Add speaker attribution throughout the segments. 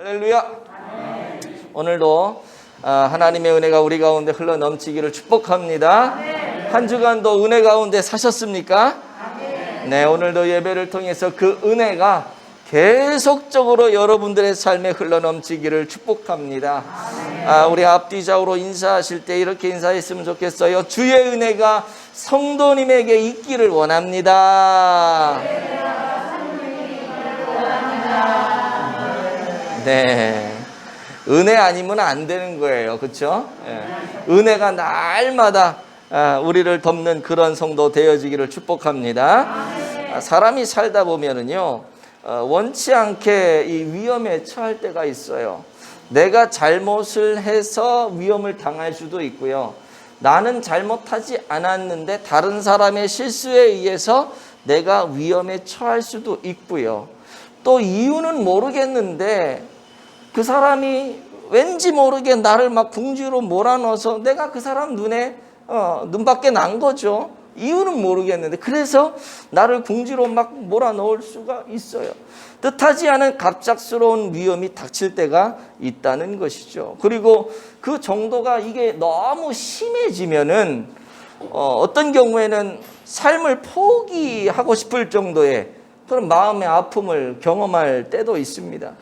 Speaker 1: 할렐루야. 오늘도 하나님의 은혜가 우리 가운데 흘러 넘치기를 축복합니다. 한 주간도 은혜 가운데 사셨습니까? 네, 오늘도 예배를 통해서 그 은혜가 계속적으로 여러분들의 삶에 흘러 넘치기를 축복합니다. 우리 앞뒤좌우로 인사하실 때 이렇게 인사했으면 좋겠어요. 주의 은혜가 성도님에게 있기를 원합니다. 네, 은혜 아니면 안 되는 거예요. 그렇죠? 은혜가 날마다 우리를 덮는 그런 성도 되어지기를 축복합니다. 사람이 살다 보면은요, 원치 않게 이 위험에 처할 때가 있어요. 내가 잘못을 해서 위험을 당할 수도 있고요. 나는 잘못하지 않았는데 다른 사람의 실수에 의해서 내가 위험에 처할 수도 있고요. 또 이유는 모르겠는데 그 사람이 왠지 모르게 나를 막 궁지로 몰아넣어서 내가 그 사람 눈밖에 난 거죠. 이유는 모르겠는데 그래서 나를 궁지로 막 몰아넣을 수가 있어요. 뜻하지 않은 갑작스러운 위험이 닥칠 때가 있다는 것이죠. 그리고 그 정도가 이게 너무 심해지면은 어떤 경우에는 삶을 포기하고 싶을 정도의 그런 마음의 아픔을 경험할 때도 있습니다.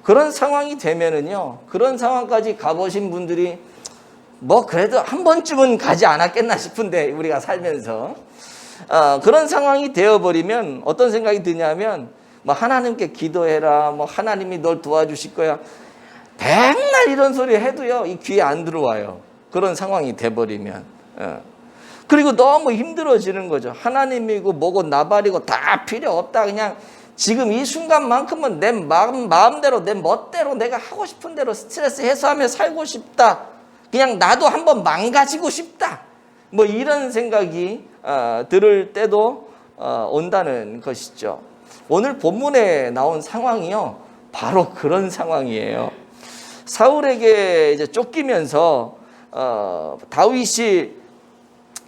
Speaker 1: 그런 상황이 되면은요, 그런 상황까지 가보신 분들이 뭐 그래도 한 번쯤은 가지 않았겠나 싶은데 우리가 살면서 그런 상황이 되어버리면 어떤 생각이 드냐면 뭐 하나님께 기도해라, 뭐 하나님이 널 도와주실 거야, 백날 이런 소리 해도요 이 귀에 안 들어와요. 그런 상황이 돼버리면 그리고 너무 힘들어지는 거죠. 하나님이고 뭐고 나발이고 다 필요 없다. 그냥 지금 이 순간만큼은 내 마음대로 내 멋대로 내가 하고 싶은 대로 스트레스 해소하며 살고 싶다. 그냥 나도 한번 망가지고 싶다. 뭐 이런 생각이 들을 때도 온다는 것이죠. 오늘 본문에 나온 상황이요, 바로 그런 상황이에요. 사울에게 이제 쫓기면서 다윗이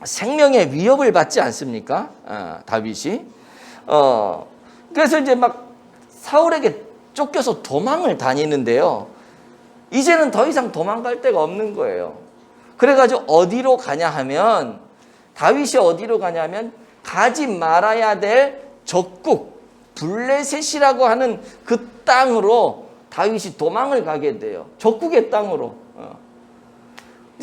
Speaker 1: 생명의 위협을 받지 않습니까? 다윗이. 그래서 이제 막 사울에게 쫓겨서 도망을 다니는데요. 이제는 더 이상 도망갈 데가 없는 거예요. 그래가지고 어디로 가냐 하면, 다윗이 어디로 가냐면 가지 말아야 될 적국 블레셋이라고 하는 그 땅으로 다윗이 도망을 가게 돼요. 적국의 땅으로.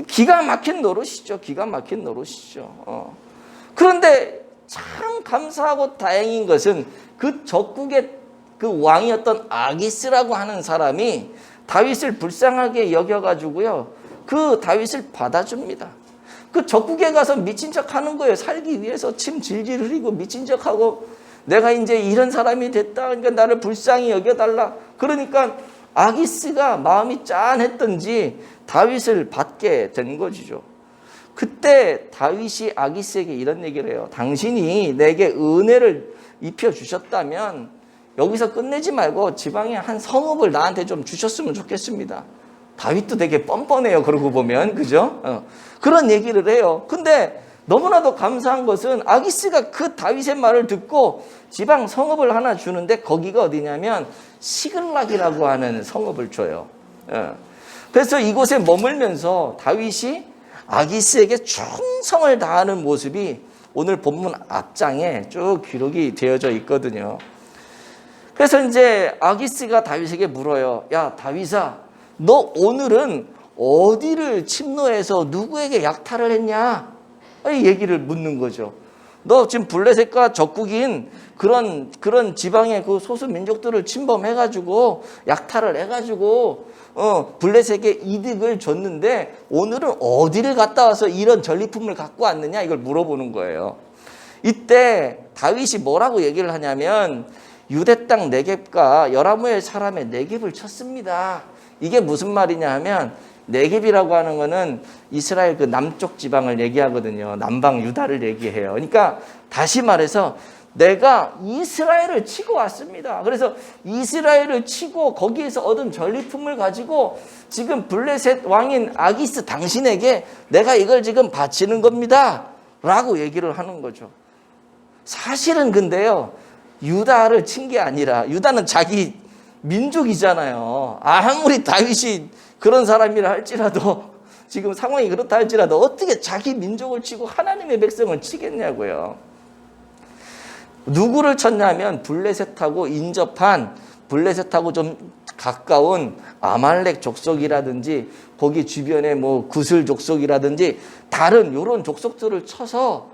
Speaker 1: 기가 막힌 노릇이죠. 기가 막힌 노릇이죠. 그런데 참 감사하고 다행인 것은 그 적국의 그 왕이었던 아기스라고 하는 사람이 다윗을 불쌍하게 여겨가지고요, 그 다윗을 받아줍니다. 그 적국에 가서 미친 척 하는 거예요. 살기 위해서 침 질질 흘리고 미친 척하고 내가 이제 이런 사람이 됐다, 그러니까 나를 불쌍히 여겨달라. 그러니까 아기스가 마음이 짠했던지 다윗을 받게 된 것이죠. 그때 다윗이 아기스에게 이런 얘기를 해요. 당신이 내게 은혜를 입혀주셨다면 여기서 끝내지 말고 지방에 한 성읍을 나한테 좀 주셨으면 좋겠습니다. 다윗도 되게 뻔뻔해요. 그러고 보면. 그죠? 그런 얘기를 해요. 근데 너무나도 감사한 것은 아기스가 그 다윗의 말을 듣고 지방 성읍을 하나 주는데 거기가 어디냐면 시글락이라고 하는 성읍을 줘요. 그래서 이곳에 머물면서 다윗이 아기스에게 충성을 다하는 모습이 오늘 본문 앞장에 쭉 기록이 되어져 있거든요. 그래서 이제 아기스가 다윗에게 물어요. 야, 다윗아, 너 오늘은 어디를 침노해서 누구에게 약탈을 했냐? 이 얘기를 묻는 거죠. 너 지금 블레셋과 적국인 그런 지방의 그 소수 민족들을 침범해가지고 약탈을 해가지고 블레셋에게 이득을 줬는데 오늘은 어디를 갔다 와서 이런 전리품을 갖고 왔느냐? 이걸 물어보는 거예요. 이때 다윗이 뭐라고 얘기를 하냐면 유대 땅 네겝과 여라무엘 사람의 네겝을 쳤습니다. 이게 무슨 말이냐 하면 네겝이라고 하는 거는 이스라엘 그 남쪽 지방을 얘기하거든요. 남방 유다를 얘기해요. 그러니까 다시 말해서 내가 이스라엘을 치고 왔습니다. 그래서 이스라엘을 치고 거기에서 얻은 전리품을 가지고 지금 블레셋 왕인 아기스 당신에게 내가 이걸 지금 바치는 겁니다. 라고 얘기를 하는 거죠. 사실은 근데요, 유다를 친 게 아니라 유다는 자기 민족이잖아요. 아무리 다윗이 그런 사람이라 할지라도 지금 상황이 그렇다 할지라도 어떻게 자기 민족을 치고 하나님의 백성을 치겠냐고요. 누구를 쳤냐면 블레셋하고 인접한, 블레셋하고 좀 가까운 아말렉 족속이라든지 거기 주변에 뭐 구슬 족속이라든지 다른 이런 족속들을 쳐서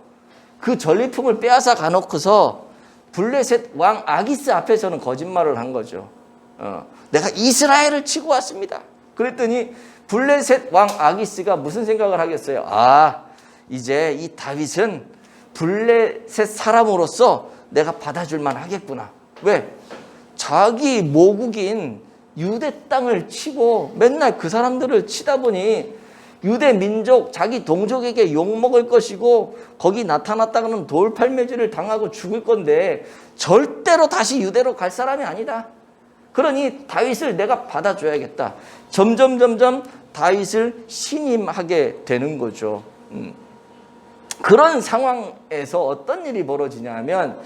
Speaker 1: 그 전리품을 빼앗아 가놓고서 블레셋 왕 아기스 앞에서는 거짓말을 한 거죠. 내가 이스라엘을 치고 왔습니다. 그랬더니 블레셋 왕 아기스가 무슨 생각을 하겠어요? 아, 이제 이 다윗은 블레셋 사람으로서 내가 받아줄만 하겠구나. 왜? 자기 모국인 유대 땅을 치고 맨날 그 사람들을 치다 보니 유대 민족, 자기 동족에게 욕먹을 것이고 거기 나타났다가는 돌팔매질을 당하고 죽을 건데 절대로 다시 유대로 갈 사람이 아니다. 그러니 다윗을 내가 받아줘야겠다. 점점 다윗을 신임하게 되는 거죠. 그런 상황에서 어떤 일이 벌어지냐면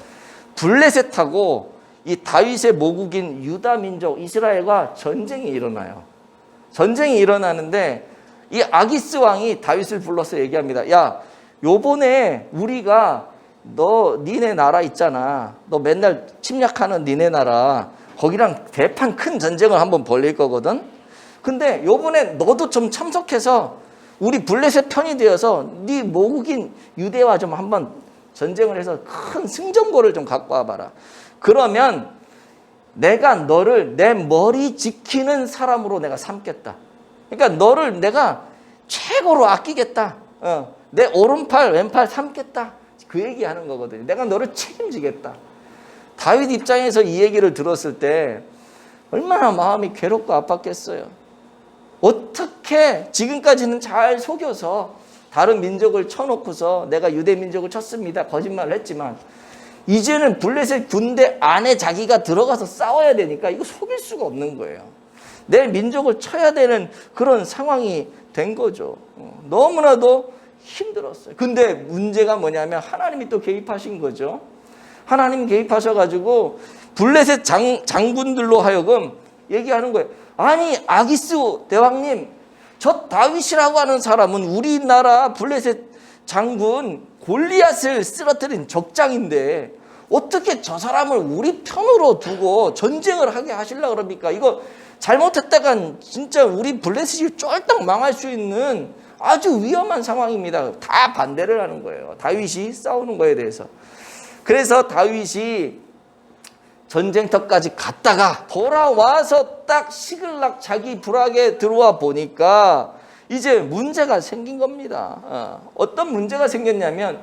Speaker 1: 블레셋하고 이 다윗의 모국인 유다 민족 이스라엘과 전쟁이 일어나요. 전쟁이 일어나는데 이 아기스 왕이 다윗을 불러서 얘기합니다. 야, 요번에 우리가 니네 나라 있잖아. 너 맨날 침략하는 니네 나라. 거기랑 대판 큰 전쟁을 한번 벌릴 거거든. 근데 요번에 너도 좀 참석해서 우리 블레셋 편이 되어서 네 모국인 유대와 좀 한번 전쟁을 해서 큰 승전보를 좀 갖고 와봐라. 그러면 내가 너를 내 머리 지키는 사람으로 내가 삼겠다. 그러니까 너를 내가 최고로 아끼겠다. 내 오른팔 왼팔 삼겠다. 그 얘기하는 거거든요. 내가 너를 책임지겠다. 다윗 입장에서 이 얘기를 들었을 때 얼마나 마음이 괴롭고 아팠겠어요. 어떻게 지금까지는 잘 속여서 다른 민족을 쳐놓고서 내가 유대 민족을 쳤습니다. 거짓말을 했지만 이제는 블레셋 군대 안에 자기가 들어가서 싸워야 되니까 이거 속일 수가 없는 거예요. 내 민족을 쳐야 되는 그런 상황이 된 거죠. 너무나도 힘들었어요. 근데 문제가 뭐냐면 하나님이 또 개입하신 거죠. 하나님 개입하셔가지고 블레셋 장군들로 하여금 얘기하는 거예요. 아니 아기스 대왕님, 저 다윗이라고 하는 사람은 우리나라 블레셋 장군 골리앗을 쓰러뜨린 적장인데 어떻게 저 사람을 우리 편으로 두고 전쟁을 하게 하시려고 그럽니까? 이거 잘못했다간 진짜 우리 블레셋이 쫄딱 망할 수 있는 아주 위험한 상황입니다. 다 반대를 하는 거예요. 다윗이 싸우는 거에 대해서. 그래서 다윗이 전쟁터까지 갔다가 돌아와서 딱 시글락 자기 부락에 들어와 보니까 이제 문제가 생긴 겁니다. 어떤 문제가 생겼냐면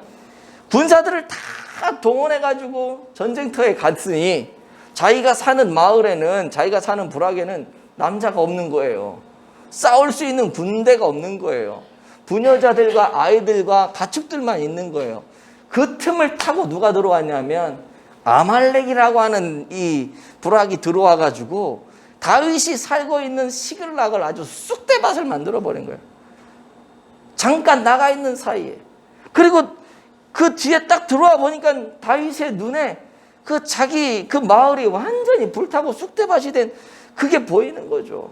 Speaker 1: 군사들을 다 동원해가지고 전쟁터에 갔으니 자기가 사는 마을에는, 자기가 사는 부락에는 남자가 없는 거예요. 싸울 수 있는 군대가 없는 거예요. 부녀자들과 아이들과 가축들만 있는 거예요. 그 틈을 타고 누가 들어왔냐면 아말렉이라고 하는 이 부락이 들어와가지고 다윗이 살고 있는 시글락을 아주 쑥대밭을 만들어버린 거예요. 잠깐 나가 있는 사이에. 그리고 그 뒤에 딱 들어와 보니까 다윗의 눈에 그 자기 그 마을이 완전히 불타고 쑥대밭이 된 그게 보이는 거죠.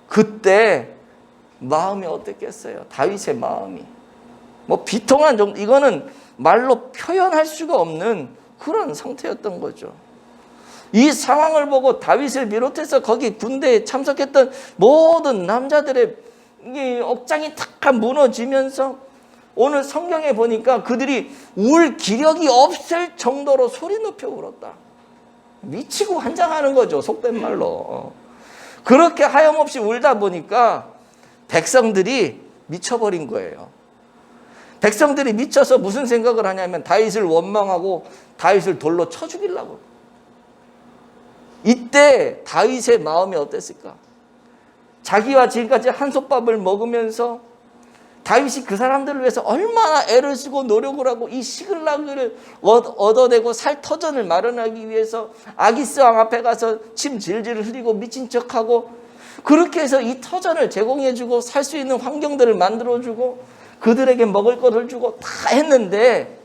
Speaker 1: 그때 마음이 어땠겠어요? 다윗의 마음이. 뭐 비통한 정도, 이거는 말로 표현할 수가 없는 그런 상태였던 거죠. 이 상황을 보고 다윗을 비롯해서 거기 군대에 참석했던 모든 남자들의 이 억장이 탁 무너지면서 오늘 성경에 보니까 그들이 울 기력이 없을 정도로 소리 높여 울었다. 미치고 환장하는 거죠. 속된 말로. 그렇게 하염없이 울다 보니까 백성들이 미쳐버린 거예요. 백성들이 미쳐서 무슨 생각을 하냐면 다윗을 원망하고 다윗을 돌로 쳐 죽이려고. 이때 다윗의 마음이 어땠을까? 자기와 지금까지 한솥밥을 먹으면서 다윗이 그 사람들을 위해서 얼마나 애를 쓰고 노력을 하고 이 시글락을 얻어내고 살 터전을 마련하기 위해서 아기스 왕 앞에 가서 침 질질 흘리고 미친 척하고 그렇게 해서 이 터전을 제공해주고 살 수 있는 환경들을 만들어주고 그들에게 먹을 것을 주고 다 했는데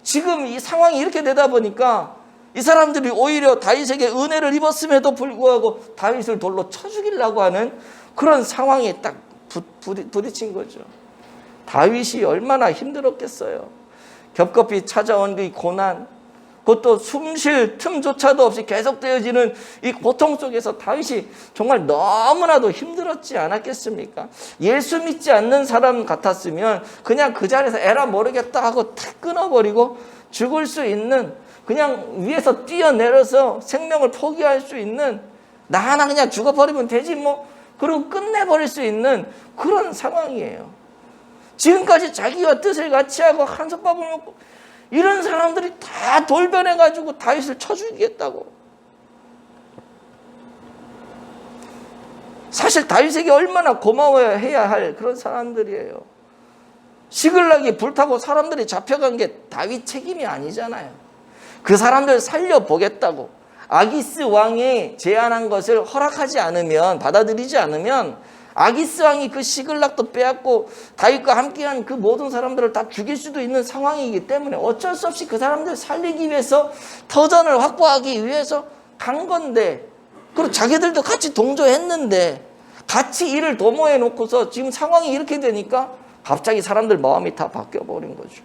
Speaker 1: 지금 이 상황이 이렇게 되다 보니까 이 사람들이 오히려 다윗에게 은혜를 입었음에도 불구하고 다윗을 돌로 쳐 죽이려고 하는 그런 상황에 딱 부딪힌 거죠. 다윗이 얼마나 힘들었겠어요. 겹겹이 찾아온 이 고난, 그것도 숨 쉴 틈조차도 없이 계속되어지는 이 고통 속에서 다윗이 정말 너무나도 힘들었지 않았겠습니까? 예수 믿지 않는 사람 같았으면 그냥 그 자리에서 에라 모르겠다 하고 탁 끊어버리고 죽을 수 있는, 그냥 위에서 뛰어내려서 생명을 포기할 수 있는, 나 하나 그냥 죽어버리면 되지 뭐, 그리고 끝내버릴 수 있는 그런 상황이에요. 지금까지 자기와 뜻을 같이 하고 한솥밥을 먹고 이런 사람들이 다 돌변해가지고 다윗을 쳐 죽이겠다고. 사실 다윗에게 얼마나 고마워해야 할 그런 사람들이에요. 시글락이 불타고 사람들이 잡혀간 게 다윗 책임이 아니잖아요. 그 사람들 살려보겠다고 아기스 왕이 제안한 것을 허락하지 않으면, 받아들이지 않으면 아기스 왕이 그 시글락도 빼앗고 다윗과 함께한 그 모든 사람들을 다 죽일 수도 있는 상황이기 때문에 어쩔 수 없이 그 사람들 살리기 위해서 터전을 확보하기 위해서 간 건데, 그리고 자기들도 같이 동조했는데 같이 일을 도모해 놓고서 지금 상황이 이렇게 되니까 갑자기 사람들 마음이 다 바뀌어버린 거죠.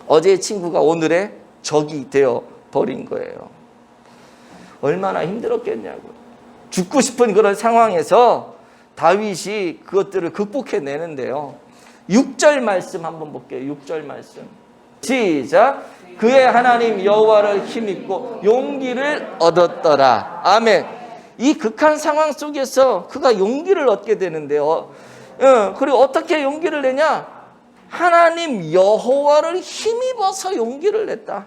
Speaker 1: 어제의 친구가 오늘의 적이 되어버린 거예요. 얼마나 힘들었겠냐고요. 죽고 싶은 그런 상황에서 다윗이 그것들을 극복해내는데요. 6절 말씀 한번 볼게요. 6절 말씀. 시작. 그의 하나님 여호와를 힘입고 용기를 얻었더라. 아멘. 이 극한 상황 속에서 그가 용기를 얻게 되는데요. 그리고 어떻게 용기를 내냐? 하나님 여호와를 힘입어서 용기를 냈다.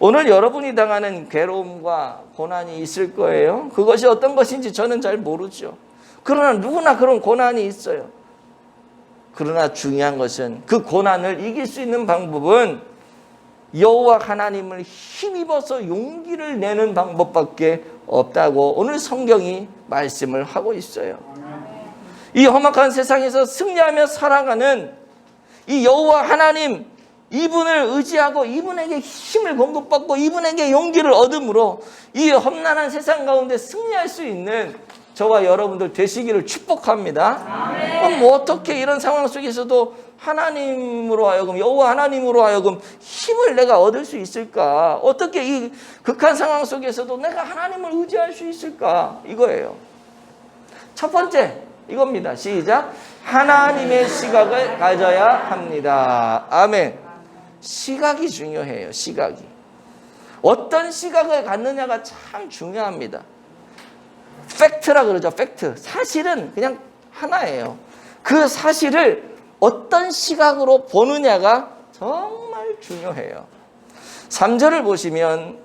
Speaker 1: 오늘 여러분이 당하는 괴로움과 고난이 있을 거예요. 그것이 어떤 것인지 저는 잘 모르죠. 그러나 누구나 그런 고난이 있어요. 그러나 중요한 것은 그 고난을 이길 수 있는 방법은 여호와 하나님을 힘입어서 용기를 내는 방법밖에 없다고 오늘 성경이 말씀을 하고 있어요. 이 험악한 세상에서 승리하며 살아가는 이 여호와 하나님, 이분을 의지하고 이분에게 힘을 공급받고 이분에게 용기를 얻음으로 이 험난한 세상 가운데 승리할 수 있는 저와 여러분들 되시기를 축복합니다. 그럼 뭐 어떻게 이런 상황 속에서도 하나님으로 하여금, 여호와 하나님으로 하여금 힘을 내가 얻을 수 있을까? 어떻게 이 극한 상황 속에서도 내가 하나님을 의지할 수 있을까? 이거예요. 첫 번째 이겁니다. 시작. 하나님의 시각을 가져야 합니다. 아멘. 시각이 중요해요. 시각이. 어떤 시각을 갖느냐가 참 중요합니다. 팩트라 그러죠. 팩트. 사실은 그냥 하나예요. 그 사실을 어떤 시각으로 보느냐가 정말 중요해요. 3절을 보시면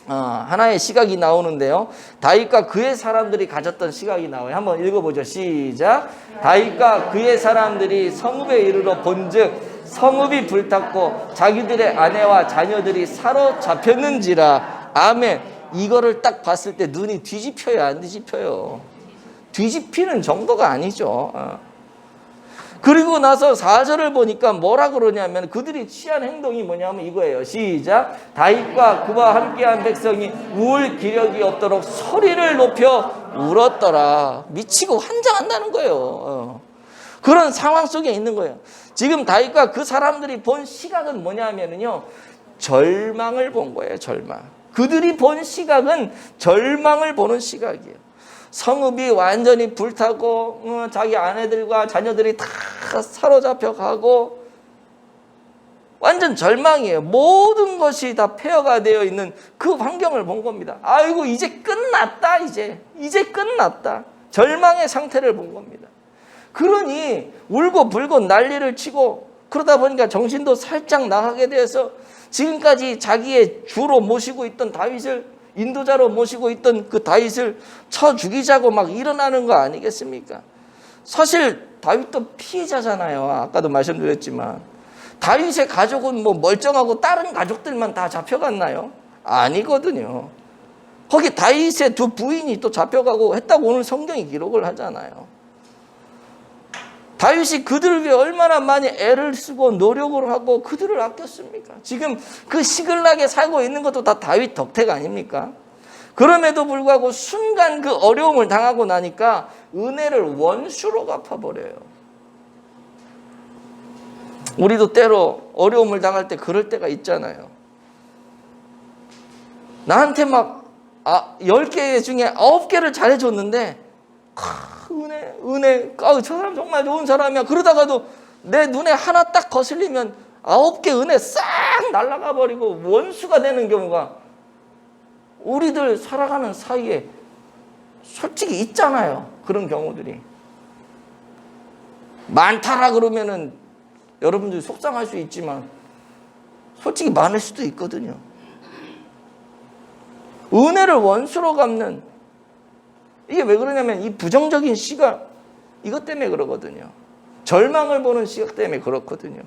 Speaker 1: 하나의 시각이 나오는데요. 다윗과 그의 사람들이 가졌던 시각이 나와요. 한번 읽어보죠. 시작. 다윗과 그의 사람들이 성읍에 이르러 본즉 성읍이 불탔고 자기들의 아내와 자녀들이 사로잡혔는지라. 아멘. 이거를 딱 봤을 때 눈이 뒤집혀요, 안 뒤집혀요? 뒤집히는 정도가 아니죠. 그리고 나서 4절을 보니까 뭐라 그러냐면 그들이 취한 행동이 뭐냐면 이거예요. 시작. 다윗과 그와 함께한 백성이 울 기력이 없도록 소리를 높여 울었더라. 미치고 환장한다는 거예요. 그런 상황 속에 있는 거예요. 지금 다윗과 그 사람들이 본 시각은 뭐냐면요, 절망을 본 거예요. 절망. 그들이 본 시각은 절망을 보는 시각이에요. 성읍이 완전히 불타고 자기 아내들과 자녀들이 다 사로잡혀 가고 완전 절망이에요. 모든 것이 다 폐허가 되어 있는 그 환경을 본 겁니다. 아이고 이제 끝났다. 이제 끝났다. 절망의 상태를 본 겁니다. 그러니 울고 불고 난리를 치고 그러다 보니까 정신도 살짝 나가게 되어서 지금까지 자기의 주로 모시고 있던 다윗을, 인도자로 모시고 있던 그 다윗을 쳐 죽이자고 막 일어나는 거 아니겠습니까? 사실 다윗도 피해자잖아요. 아까도 말씀드렸지만 다윗의 가족은 뭐 멀쩡하고 다른 가족들만 다 잡혀갔나요? 아니거든요. 거기 다윗의 두 부인이 또 잡혀가고 했다고 오늘 성경이 기록을 하잖아요. 다윗이 그들을 위해 얼마나 많이 애를 쓰고 노력을 하고 그들을 아꼈습니까? 지금 그 시글락에 살고 있는 것도 다 다윗 덕택 아닙니까? 그럼에도 불구하고 순간 그 어려움을 당하고 나니까 은혜를 원수로 갚아버려요. 우리도 때로 어려움을 당할 때 그럴 때가 있잖아요. 나한테 막 10개 중에 9개를 잘해줬는데 은혜 저 사람 정말 좋은 사람이야. 그러다가도 내 눈에 하나 딱 거슬리면 9개 은혜 싹 날아가 버리고 원수가 되는 경우가 우리들 살아가는 사이에 솔직히 있잖아요. 그런 경우들이 많다라 그러면은 여러분들이 속상할 수 있지만 솔직히 많을 수도 있거든요. 은혜를 원수로 갚는, 이게 왜 그러냐면 이 부정적인 시각, 이것 때문에 그러거든요. 절망을 보는 시각 때문에 그렇거든요.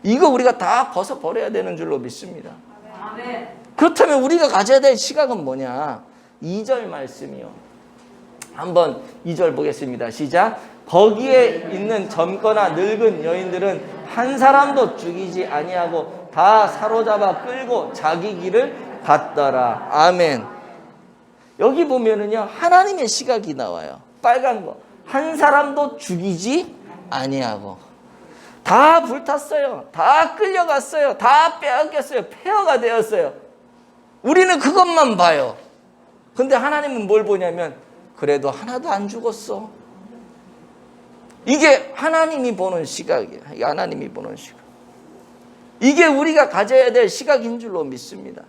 Speaker 1: 이거 우리가 다 벗어버려야 되는 줄로 믿습니다. 그렇다면 우리가 가져야 될 시각은 뭐냐? 2절 말씀이요. 한번 2절 보겠습니다. 시작. 거기에 있는 젊거나 늙은 여인들은 한 사람도 죽이지 아니하고 다 사로잡아 끌고 자기 길을 갔더라. 아멘. 여기 보면은요, 하나님의 시각이 나와요. 빨간 거. 한 사람도 죽이지 아니하고. 다 불탔어요. 다 끌려갔어요. 다 빼앗겼어요. 폐허가 되었어요. 우리는 그것만 봐요. 근데 하나님은 뭘 보냐면, 그래도 하나도 안 죽었어. 이게 하나님이 보는 시각이에요. 이게 하나님이 보는 시각. 이게 우리가 가져야 될 시각인 줄로 믿습니다.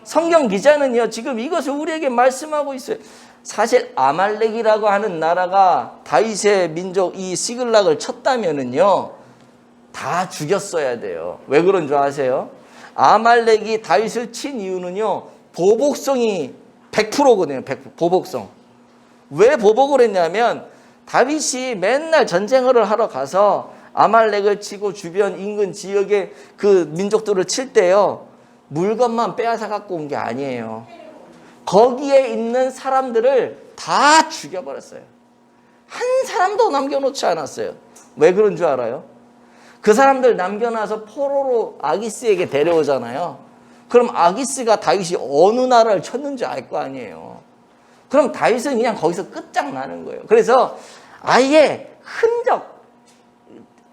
Speaker 1: 성경 기자는요, 지금 이것을 우리에게 말씀하고 있어요. 사실 아말렉이라고 하는 나라가 다윗의 민족 이 시글락을 쳤다면은요, 다 죽였어야 돼요. 왜 그런 줄 아세요? 아말렉이 다윗을 친 이유는요, 보복성이 100%거든요. 100%. 보복성. 왜 보복을 했냐면 다윗이 맨날 전쟁을 하러 가서 아말렉을 치고 주변 인근 지역의 그 민족들을 칠 때요, 물건만 빼앗아 갖고 온 게 아니에요. 거기에 있는 사람들을 다 죽여버렸어요. 한 사람도 남겨놓지 않았어요. 왜 그런 줄 알아요? 그 사람들 남겨놔서 포로로 아기스에게 데려오잖아요. 그럼 아기스가 다윗이 어느 나라를 쳤는지 알 거 아니에요. 그럼 다윗은 그냥 거기서 끝장나는 거예요. 그래서 아예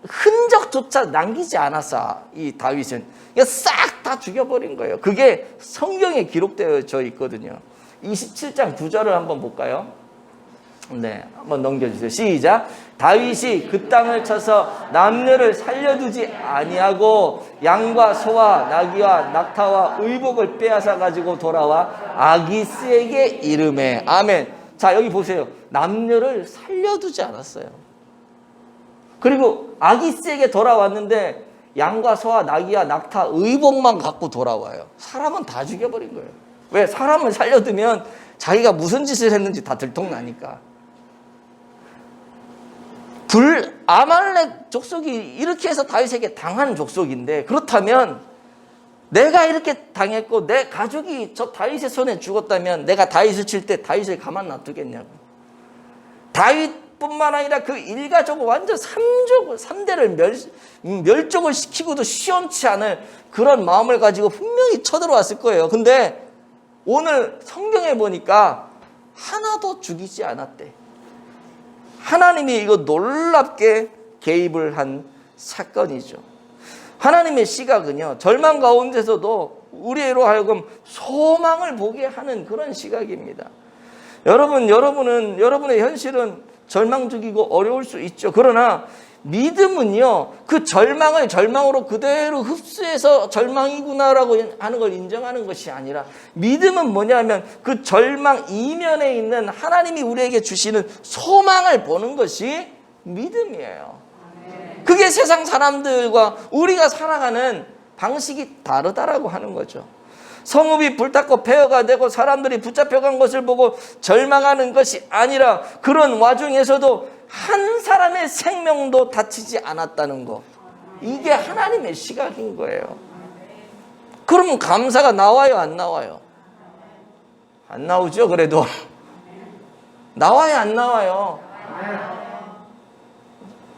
Speaker 1: 흔적조차 남기지 않았어. 이 다윗은 싹 다 죽여버린 거예요. 그게 성경에 기록되어 있거든요. 27장 9절을 한번 볼까요? 네, 한번 넘겨주세요. 시작. 다윗이 그 땅을 쳐서 남녀를 살려두지 아니하고 양과 소와 나귀와 낙타와 의복을 빼앗아 가지고 돌아와 아기스에게 이르매. 아멘. 자, 여기 보세요. 남녀를 살려두지 않았어요. 그리고 아기스에게 돌아왔는데 양과 소와 나귀와 낙타 의복만 갖고 돌아와요. 사람은 다 죽여버린 거예요. 왜? 사람을 살려두면 자기가 무슨 짓을 했는지 다 들통나니까. 아말렉 족속이 이렇게 해서 다윗에게 당한 족속인데, 그렇다면 내가 이렇게 당했고 내 가족이 저 다윗의 손에 죽었다면 내가 다윗을 칠 때 다윗을 가만 놔두겠냐고. 다윗뿐만 아니라 그 일가족을 완전 3대를 멸족을 시키고도 시원치 않을 그런 마음을 가지고 분명히 쳐들어왔을 거예요. 근데 오늘 성경에 보니까 하나도 죽이지 않았대. 하나님이 이거 놀랍게 개입을 한 사건이죠. 하나님의 시각은요, 절망 가운데서도 우리로 하여금 소망을 보게 하는 그런 시각입니다. 여러분의 현실은 절망 중이고 어려울 수 있죠. 그러나 믿음은요, 그 절망을 절망으로 그대로 흡수해서 절망이구나라고 하는 걸 인정하는 것이 아니라, 믿음은 뭐냐면 그 절망 이면에 있는 하나님이 우리에게 주시는 소망을 보는 것이 믿음이에요. 그게 세상 사람들과 우리가 살아가는 방식이 다르다라고 하는 거죠. 성읍이 불탔고 폐허가 되고 사람들이 붙잡혀간 것을 보고 절망하는 것이 아니라, 그런 와중에서도 한 사람의 생명도 다치지 않았다는 거, 이게 하나님의 시각인 거예요. 그러면 감사가 나와요, 안 나와요? 안 나오죠. 그래도 나와요, 안 나와요?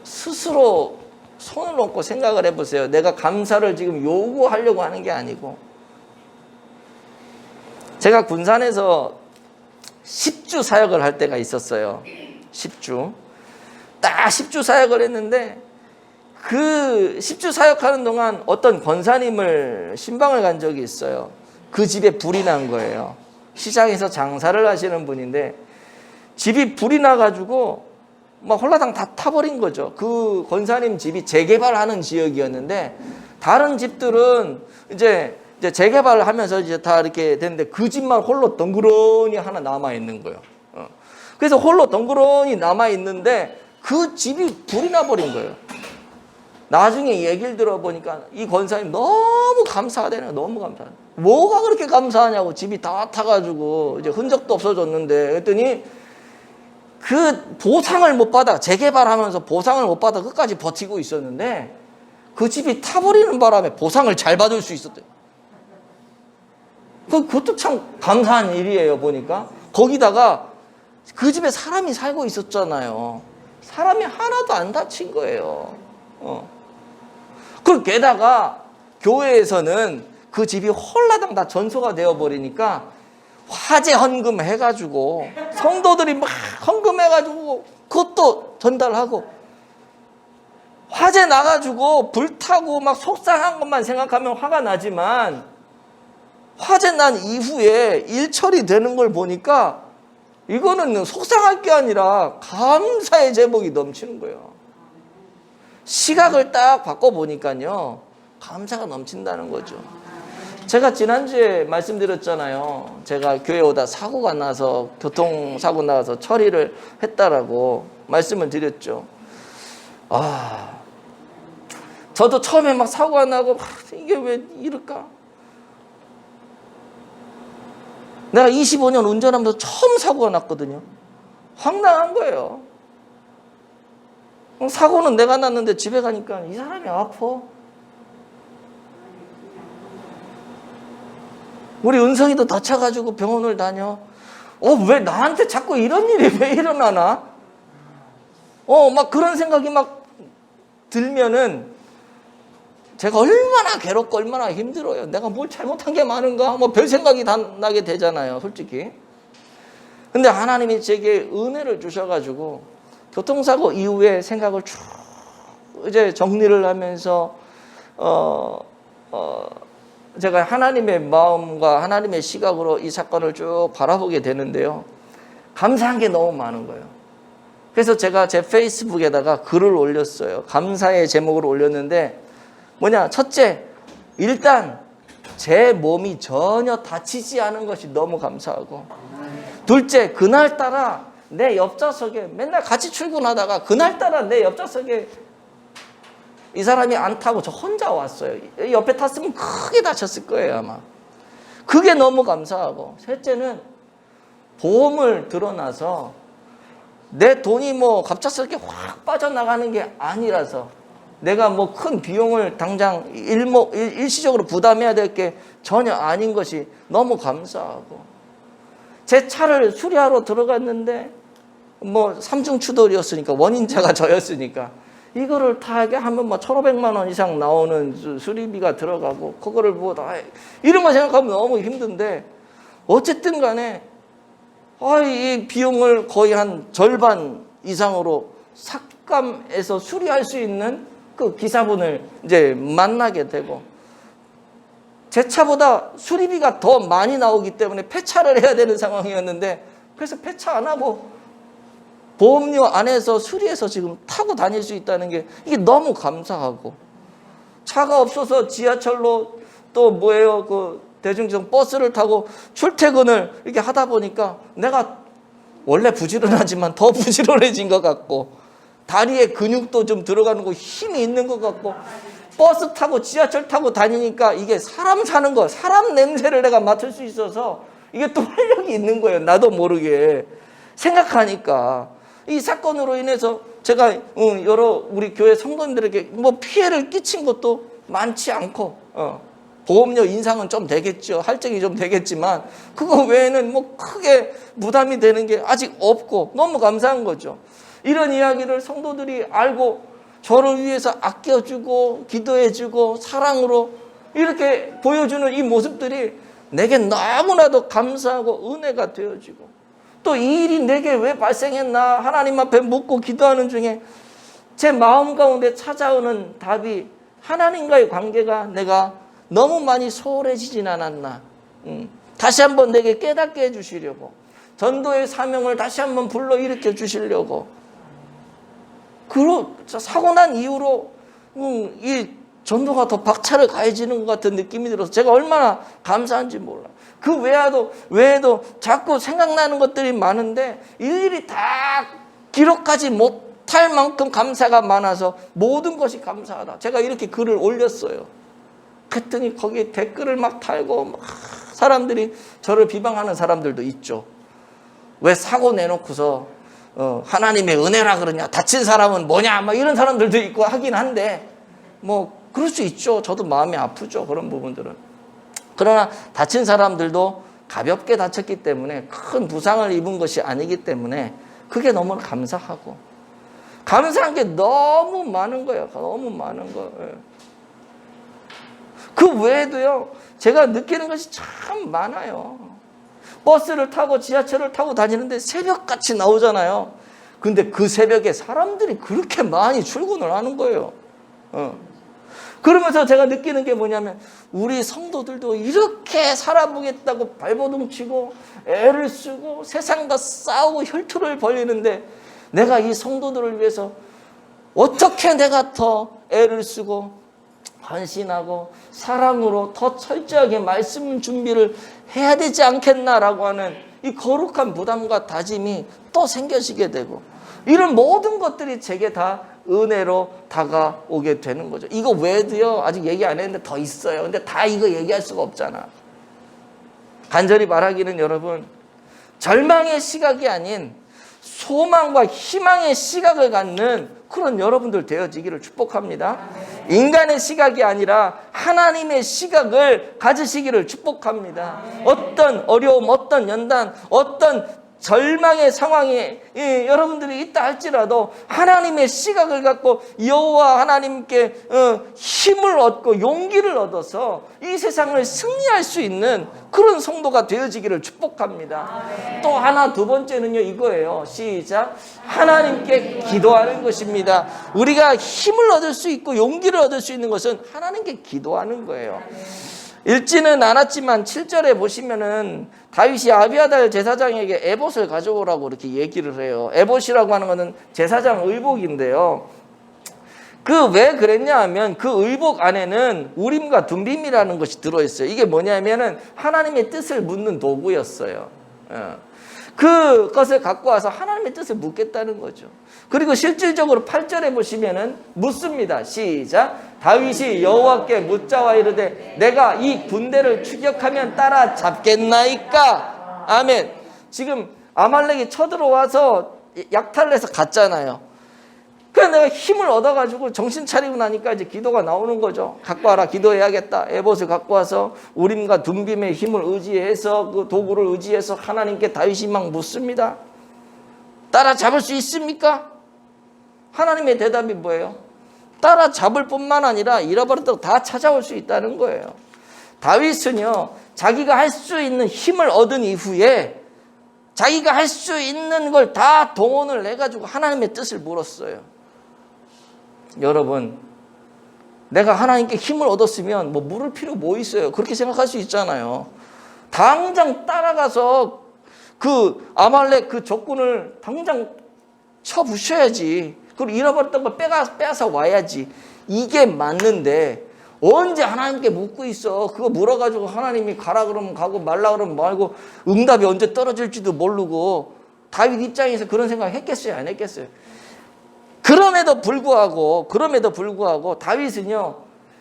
Speaker 1: 스스로 손을 얹고 생각을 해보세요. 내가 감사를 지금 요구하려고 하는 게 아니고. 제가 군산에서 10주 사역을 할 때가 있었어요. 10주. 딱 10주 사역을 했는데 그 10주 사역하는 동안 어떤 권사님을 신방을 간 적이 있어요. 그 집에 불이 난 거예요. 시장에서 장사를 하시는 분인데 집이 불이 나가지고 막 홀라당 다 타버린 거죠. 그 권사님 집이 재개발하는 지역이었는데 다른 집들은 이제 재개발을 하면서 이제 다 이렇게 됐는데 그 집만 홀로 덩그러니 하나 남아 있는 거예요. 그래서 홀로 덩그러니 남아 있는데 그 집이 불이 나버린 거예요. 나중에 얘기를 들어보니까 이 권사님 너무 감사하대요. 너무 감사하대. 뭐가 그렇게 감사하냐고. 집이 다 타가지고 이제 흔적도 없어졌는데 그랬더니 그 보상을 못 받아, 재개발하면서 보상을 못 받아 끝까지 버티고 있었는데 그 집이 타버리는 바람에 보상을 잘 받을 수 있었대요. 그것도 참 감사한 일이에요. 보니까 거기다가 그 집에 사람이 살고 있었잖아요. 사람이 하나도 안 다친 거예요. 그리고 게다가 교회에서는 그 집이 홀라당 다 전소가 되어버리니까 화재 헌금 해가지고 성도들이 막 헌금해가지고 그것도 전달하고 화재 나가지고 불타고 막 속상한 것만 생각하면 화가 나지만 화재 난 이후에 일 처리되는 걸 보니까 이거는 속상할 게 아니라 감사의 제목이 넘치는 거예요. 시각을 딱 바꿔보니까요 감사가 넘친다는 거죠. 제가 지난주에 말씀드렸잖아요. 제가 교회 오다 사고가 나서 교통사고 나서 처리를 했다라고 말씀을 드렸죠. 저도 처음에 막 사고가 나고 이게 왜 이럴까? 내가 25년 운전하면서 처음 사고가 났거든요. 황당한 거예요. 사고는 내가 났는데 집에 가니까 이 사람이 아파. 우리 은성이도 다쳐가지고 병원을 다녀. 왜 나한테 자꾸 이런 일이 왜 일어나나? 막 그런 생각이 막 들면은 제가 얼마나 괴롭고 얼마나 힘들어요. 내가 뭘 잘못한 게 많은가? 별 생각이 다 나게 되잖아요, 솔직히. 근데 하나님이 제게 은혜를 주셔가지고 교통사고 이후에 생각을 쭉 이제 정리를 하면서 제가 하나님의 마음과 하나님의 시각으로 이 사건을 쭉 바라보게 되는데요. 감사한 게 너무 많은 거예요. 그래서 제가 제 페이스북에다가 글을 올렸어요. 감사의 제목을 올렸는데 뭐냐? 첫째, 일단 제 몸이 전혀 다치지 않은 것이 너무 감사하고, 둘째, 그날따라 내 옆좌석에 맨날 같이 출근하다가 그날따라 내 옆좌석에 이 사람이 안 타고 저 혼자 왔어요. 옆에 탔으면 크게 다쳤을 거예요, 아마. 그게 너무 감사하고, 셋째는 보험을 들어놔서 내 돈이 갑작스럽게 확 빠져나가는 게 아니라서 내가 큰 비용을 당장 일시적으로 부담해야 될 게 전혀 아닌 것이 너무 감사하고, 제 차를 수리하러 들어갔는데 3중 추돌이었으니까 원인자가 저였으니까 이거를 타게 하면 1,500만 원 이상 나오는 수리비가 들어가고 그거를 이런 거 생각하면 너무 힘든데 어쨌든 간에 이 비용을 거의 한 절반 이상으로 삭감해서 수리할 수 있는 그 기사분을 이제 만나게 되고, 제 차보다 수리비가 더 많이 나오기 때문에 폐차를 해야 되는 상황이었는데 그래서 폐차 안 하고 보험료 안에서 수리해서 지금 타고 다닐 수 있다는 게 이게 너무 감사하고, 차가 없어서 지하철로 또 그 대중교통 버스를 타고 출퇴근을 이렇게 하다 보니까 내가 원래 부지런하지만 더 부지런해진 것 같고, 다리에 근육도 좀 들어가는 거 힘이 있는 것 같고, 버스 타고 지하철 타고 다니니까 이게 사람 사는 거, 사람 냄새를 내가 맡을 수 있어서 이게 또 활력이 있는 거예요. 나도 모르게 생각하니까. 이 사건으로 인해서 제가 여러 우리 교회 성도님들에게 피해를 끼친 것도 많지 않고, 보험료 인상은 좀 되겠죠. 할증이 좀 되겠지만 그거 외에는 크게 부담이 되는 게 아직 없고 너무 감사한 거죠. 이런 이야기를 성도들이 알고 저를 위해서 아껴주고 기도해주고 사랑으로 이렇게 보여주는 이 모습들이 내게 너무나도 감사하고 은혜가 되어지고, 또 이 일이 내게 왜 발생했나 하나님 앞에 묻고 기도하는 중에 제 마음 가운데 찾아오는 답이, 하나님과의 관계가 내가 너무 많이 소홀해지진 않았나, 다시 한번 내게 깨닫게 해주시려고, 전도의 사명을 다시 한번 불러일으켜 주시려고, 사고 난 이후로 이 전도가 더 박차를 가해지는 것 같은 느낌이 들어서 제가 얼마나 감사한지 몰라. 그 외에도 자꾸 생각나는 것들이 많은데 일일이 다 기록하지 못할 만큼 감사가 많아서 모든 것이 감사하다. 제가 이렇게 글을 올렸어요. 그랬더니 거기에 댓글을 막 달고 막 사람들이 저를 비방하는 사람들도 있죠. 왜 사고 내놓고서 하나님의 은혜라 그러냐, 다친 사람은 뭐냐, 막 이런 사람들도 있고 하긴 한데, 뭐 그럴 수 있죠. 저도 마음이 아프죠, 그런 부분들은. 그러나 다친 사람들도 가볍게 다쳤기 때문에 큰 부상을 입은 것이 아니기 때문에 그게 너무 감사하고, 감사한 게 너무 많은 거예요. 너무 많은 거예요. 그 외에도요, 제가 느끼는 것이 참 많아요. 버스를 타고 지하철을 타고 다니는데 새벽같이 나오잖아요. 근데 그 새벽에 사람들이 그렇게 많이 출근을 하는 거예요. 그러면서 제가 느끼는 게 뭐냐면, 우리 성도들도 이렇게 살아보겠다고 발버둥 치고 애를 쓰고 세상과 싸우고 혈투를 벌이는데, 내가 이 성도들을 위해서 어떻게 내가 더 애를 쓰고 헌신하고 사랑으로 더 철저하게 말씀 준비를 해야 되지 않겠나라고 하는 이 거룩한 부담과 다짐이 또 생겨지게 되고, 이런 모든 것들이 제게 다 은혜로 다가오게 되는 거죠. 이거 외에도요, 아직 얘기 안 했는데 더 있어요. 근데 다 이거 얘기할 수가 없잖아. 간절히 말하기는, 여러분, 절망의 시각이 아닌 소망과 희망의 시각을 갖는 그런 여러분들 되어지기를 축복합니다. 인간의 시각이 아니라 하나님의 시각을 가지시기를 축복합니다. 어떤 어려움, 어떤 연단, 어떤 절망의 상황에 여러분들이 있다 할지라도 하나님의 시각을 갖고 여호와 하나님께 힘을 얻고 용기를 얻어서 이 세상을 승리할 수 있는 그런 성도가 되어지기를 축복합니다. 또 하나, 두 번째는요, 이거예요. 시작. 하나님께 기도하는 것입니다. 우리가 힘을 얻을 수 있고 용기를 얻을 수 있는 것은 하나님께 기도하는 거예요. 읽지는 않았지만 7절에 보시면은 다윗이 아비아달 제사장에게 에봇을 가져오라고 이렇게 얘기를 해요. 에봇이라고 하는 것은 제사장 의복인데요. 그 왜 그랬냐 하면, 그 의복 안에는 우림과 둠빔이라는 것이 들어있어요. 이게 뭐냐면은 하나님의 뜻을 묻는 도구였어요. 그것을 갖고 와서 하나님의 뜻을 묻겠다는 거죠. 그리고 실질적으로 8절에 보시면은 묻습니다. 시작. 다윗이 여호와께 묻자와 이르되 내가 이 군대를 추격하면 따라잡겠나이까? 아멘. 지금 아말렉이 쳐들어와서 약탈해서 갔잖아요. 그래서 내가 힘을 얻어가지고 정신 차리고 나니까 이제 기도가 나오는 거죠. 갖고 와라, 기도해야겠다. 에봇을 갖고 와서 우림과 둠빔의 힘을 의지해서, 그 도구를 의지해서 하나님께 다윗이 막 묻습니다. 따라잡을 수 있습니까? 하나님의 대답이 뭐예요? 따라잡을 뿐만 아니라 잃어버렸다고 다 찾아올 수 있다는 거예요. 다윗은요, 자기가 할 수 있는 힘을 얻은 이후에 자기가 할 수 있는 걸 다 동원을 해가지고 하나님의 뜻을 물었어요. 여러분, 내가 하나님께 힘을 얻었으면 뭐 물을 필요 뭐 있어요? 그렇게 생각할 수 있잖아요. 당장 따라가서 그 아말렉 그 적군을 당장 쳐부셔야지. 그리고 잃어버렸던 걸 빼앗아 와야지. 이게 맞는데 언제 하나님께 묻고 있어. 그거 물어가지고 하나님이 가라 그러면 가고 말라 그러면 말고 응답이 언제 떨어질지도 모르고. 다윗 입장에서 그런 생각 했겠어요? 안 했겠어요? 그럼에도 불구하고 다윗은요,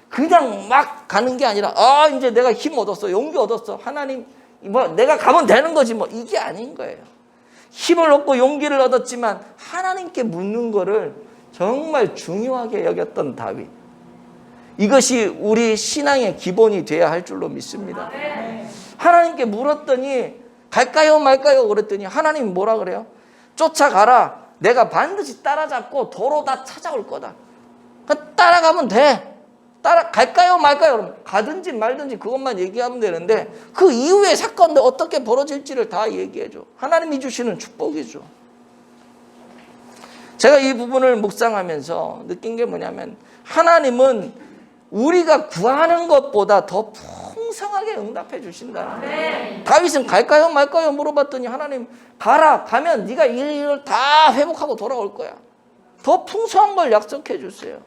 Speaker 1: 그냥 막 가는 게 아니라, 이제 내가 힘 얻었어, 용기 얻었어, 하나님 뭐 내가 가면 되는 거지, 뭐 이게 아닌 거예요. 힘을 얻고 용기를 얻었지만 하나님께 묻는 거를 정말 중요하게 여겼던 다윗. 이것이 우리 신앙의 기본이 돼야 할 줄로 믿습니다. 하나님께 물었더니 갈까요 말까요 그랬더니 하나님이 뭐라 그래요? 쫓아가라. 내가 반드시 따라잡고 도로 다 찾아올 거다. 따라가면 돼. 따라갈까요 말까요? 그럼 가든지 말든지 그것만 얘기하면 되는데 그 이후의 사건도 어떻게 벌어질지를 다 얘기해줘. 하나님이 주시는 축복이죠. 제가 이 부분을 묵상하면서 느낀 게 뭐냐면 하나님은 우리가 구하는 것보다 더 풍성하게 응답해 주신다는 거예요. 다윗은 갈까요 말까요 물어봤더니 하나님 가라. 가면 네가 이걸 다 회복하고 돌아올 거야. 더 풍성한 걸 약속해 주세요.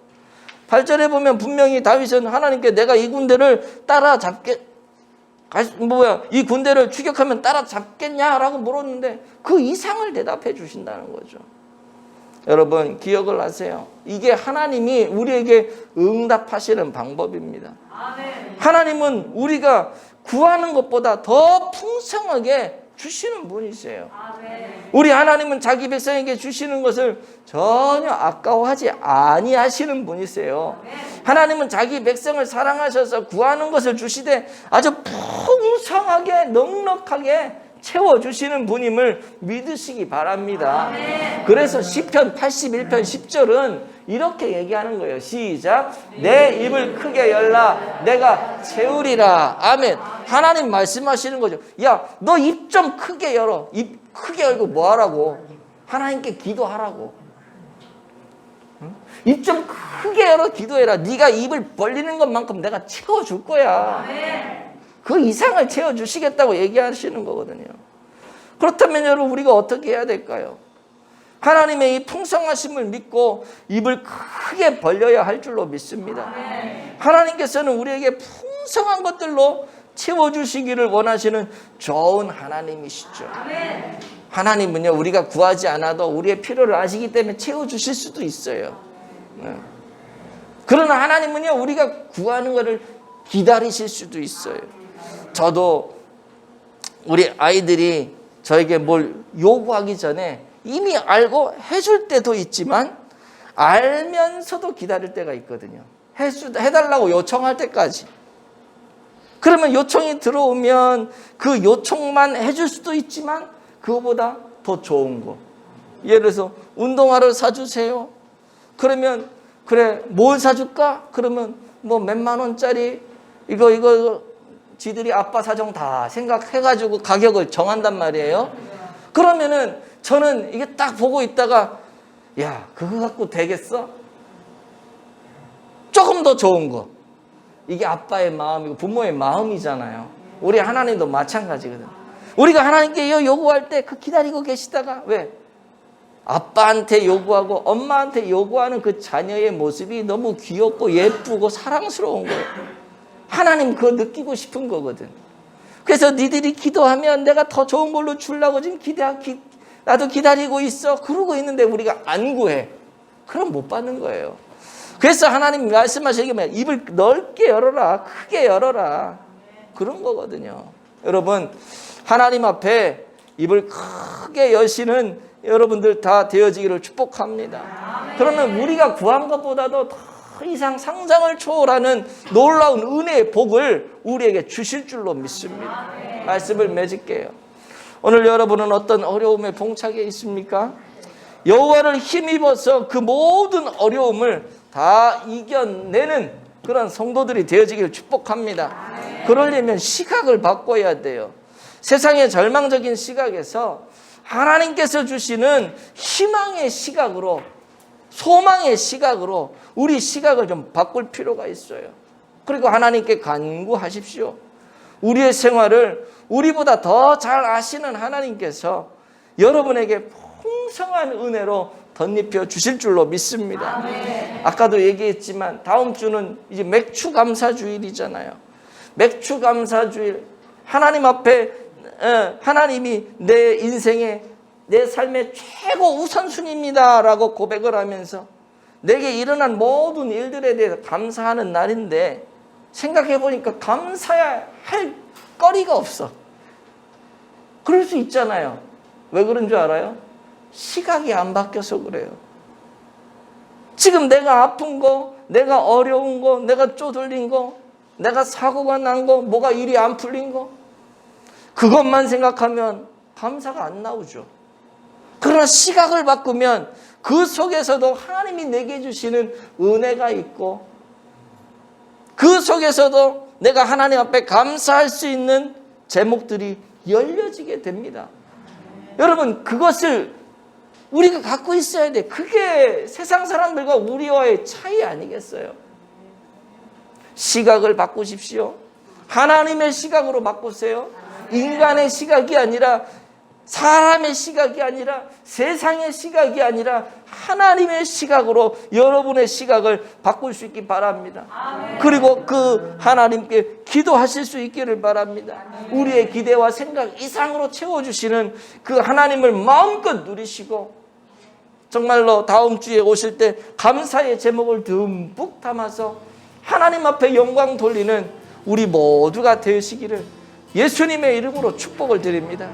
Speaker 1: 8절에 보면 분명히 다윗은 하나님께 내가 이 군대를 이 군대를 추격하면 따라잡겠냐라고 물었는데 그 이상을 대답해 주신다는 거죠. 여러분 기억을 하세요. 이게 하나님이 우리에게 응답하시는 방법입니다. 하나님은 우리가 구하는 것보다 더 풍성하게 주시는 분이세요. 우리 하나님은 자기 백성에게 주시는 것을 전혀 아까워하지 아니하시는 분이세요. 하나님은 자기 백성을 사랑하셔서 구하는 것을 주시되 아주 풍성하게 넉넉하게 채워주시는 분임을 믿으시기 바랍니다. 그래서 시편 81편 10절은 이렇게 얘기하는 거예요. 시작. 내 입을 크게 열라 내가 채우리라. 아멘. 하나님 말씀하시는 거죠. 야, 너 입 좀 크게 열어. 입 크게 열고 뭐 하라고? 하나님께 기도하라고. 입 좀 크게 열어 기도해라. 네가 입을 벌리는 것만큼 내가 채워줄 거야. 그 이상을 채워주시겠다고 얘기하시는 거거든요. 그렇다면 여러분 우리가 어떻게 해야 될까요? 하나님의 이 풍성하심을 믿고 입을 크게 벌려야 할 줄로 믿습니다. 하나님께서는 우리에게 풍성한 것들로 채워주시기를 원하시는 좋은 하나님이시죠. 하나님은요 우리가 구하지 않아도 우리의 필요를 아시기 때문에 채워주실 수도 있어요. 그러나 하나님은요 우리가 구하는 것을 기다리실 수도 있어요. 저도 우리 아이들이 저에게 뭘 요구하기 전에 이미 알고 해줄 때도 있지만 알면서도 기다릴 때가 있거든요. 해달라고 요청할 때까지. 그러면 요청이 들어오면 그 요청만 해줄 수도 있지만 그거보다 더 좋은 거. 예를 들어서 운동화를 사주세요. 그러면 그래 뭘 사줄까? 그러면 뭐 몇만 원짜리 이거 지들이 아빠 사정 다 생각해가지고 가격을 정한단 말이에요. 그러면은 저는 이게 딱 보고 있다가 야 그거 갖고 되겠어? 조금 더 좋은 거. 이게 아빠의 마음이고 부모의 마음이잖아요. 우리 하나님도 마찬가지거든. 우리가 하나님께 요구할 때 그 기다리고 계시다가 왜? 아빠한테 요구하고 엄마한테 요구하는 그 자녀의 모습이 너무 귀엽고 예쁘고 사랑스러운 거예요. 하나님 그거 느끼고 싶은 거거든. 그래서 니들이 기도하면 내가 더 좋은 걸로 주려고 지금 나도 기다리고 있어. 그러고 있는데 우리가 안 구해. 그럼 못 받는 거예요. 그래서 하나님 말씀하시는 게 뭐야? 입을 넓게 열어라. 크게 열어라. 그런 거거든요. 여러분 하나님 앞에 입을 크게 여시는 여러분들 다 되어지기를 축복합니다. 그러면 우리가 구한 것보다도 더 이상 상상을 초월하는 놀라운 은혜의 복을 우리에게 주실 줄로 믿습니다. 말씀을 맺을게요. 오늘 여러분은 어떤 어려움에 봉착해 있습니까? 여호와를 힘입어서 그 모든 어려움을 다 이겨내는 그런 성도들이 되어지기를 축복합니다. 그러려면 시각을 바꿔야 돼요. 세상의 절망적인 시각에서 하나님께서 주시는 희망의 시각으로 소망의 시각으로 우리 시각을 좀 바꿀 필요가 있어요. 그리고 하나님께 간구하십시오. 우리의 생활을 우리보다 더 잘 아시는 하나님께서 여러분에게 풍성한 은혜로 덧입혀 주실 줄로 믿습니다. 아까도 얘기했지만 다음 주는 이제 맥주 감사 주일이잖아요. 맥주 감사 주일 하나님 앞에 하나님이 내 인생의 내 삶의 최고 우선순위입니다라고 고백을 하면서 내게 일어난 모든 일들에 대해서 감사하는 날인데 생각해 보니까 감사할 거리가 없어. 그럴 수 있잖아요. 왜 그런 줄 알아요? 시각이 안 바뀌어서 그래요. 지금 내가 아픈 거, 내가 어려운 거, 내가 쪼들린 거, 내가 사고가 난 거, 뭐가 일이 안 풀린 거, 그것만 생각하면 감사가 안 나오죠. 그러나 시각을 바꾸면 그 속에서도 하나님이 내게 주시는 은혜가 있고, 그 속에서도 내가 하나님 앞에 감사할 수 있는 제목들이 열려지게 됩니다. 여러분, 그것을 우리가 갖고 있어야 돼. 그게 세상 사람들과 우리와의 차이 아니겠어요? 시각을 바꾸십시오. 하나님의 시각으로 바꾸세요. 인간의 시각이 아니라, 사람의 시각이 아니라, 세상의 시각이 아니라 하나님의 시각으로 여러분의 시각을 바꿀 수 있기 바랍니다. 그리고 그 하나님께 기도하실 수 있기를 바랍니다. 우리의 기대와 생각 이상으로 채워주시는 그 하나님을 마음껏 누리시고, 정말로 다음 주에 오실 때 감사의 제목을 듬뿍 담아서 하나님 앞에 영광 돌리는 우리 모두가 되시기를 예수님의 이름으로 축복을 드립니다.